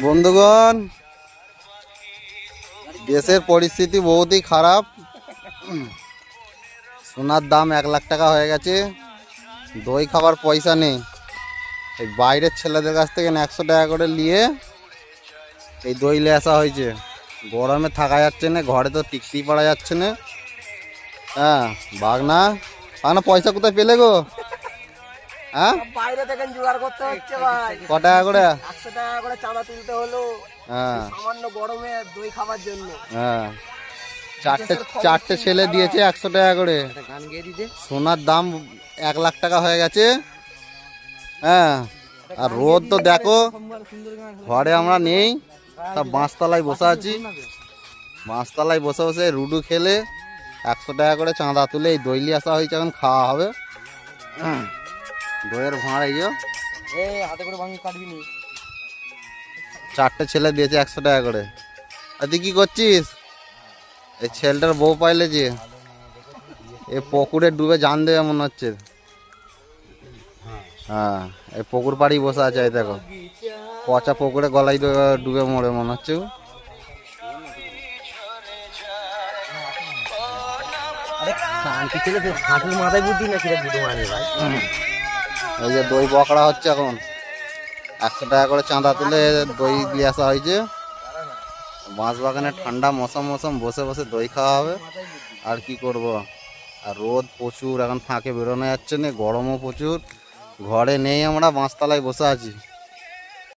বন্ধুগণ, দেশের পরিস্থিতি বহুতই খারাপ। সোনার দাম 1 লাখ টাকা হয়ে গেছে, দই খাবার পয়সা নেই। এই বাইরের ছেলেদের কাছ থেকে 100 টাকা করে নিয়ে এই দই নিয়ে আসা হয়েছে। গরমে থাকা যাচ্ছে না, ঘরে তো টিকতেই পারা যাচ্ছে না। হ্যাঁ বাগনা, বাগনা পয়সা কোথায় পেলে গো? হ্যাঁ বাইরে থেকে জোগাড় করতে হচ্ছে ভাই। ক টাকা করে? 100 টাকা করে চাঁদা তুলতে হলো। হ্যাঁ সামান্য গরমে দই খাবার জন্য। হ্যাঁ, চারটে ছেলে দিয়েছে 100 টাকা করে। সোনার দাম 1 লাখ টাকা হয়ে গেছে। হ্যাঁ, আর রোদ তো দেখো, ঘরে আমরা নেই, সব বাঁশতলায় বসে আছি। বাঁশতলায় বসে বসে রুডু খেলে 100 টাকা করে চাঁদা তুলে এই দই নিয়ে আসা হয়েছে, এখন খাওয়া হবে। দইয়ের ভাঁড় এই হাতে করে ভাঙি কাটবি নি। 4টে ছেলে দিয়েছে 100 টাকা করে। আর তুই কি করছিস? এই ছেলেটার বউ পাইলে যে এ পুকুরে ডুবে জান দেবে মনে হচ্ছে। হ্যাঁ, এই পুকুর পাড়ি বসে আছে, এই দেখো পচা পুকুরে গলায় ডুবে মরে মনে হচ্ছে। এই যে দই বকড়া হচ্ছে এখন, 100 টাকা করে চাঁদা তুলে দই দিয়ে আসা হয়েছে। বাঁশবাগানে ঠান্ডা মৌসুম বসে বসে দই খাওয়া হবে। আর কি করব, আর রোদ প্রচুর, এখন ফাঁকে বেরোনো যাচ্ছে না, গরমও প্রচুর। ঘরে নেই, আমরা বাঁশতলায় বসে আছি।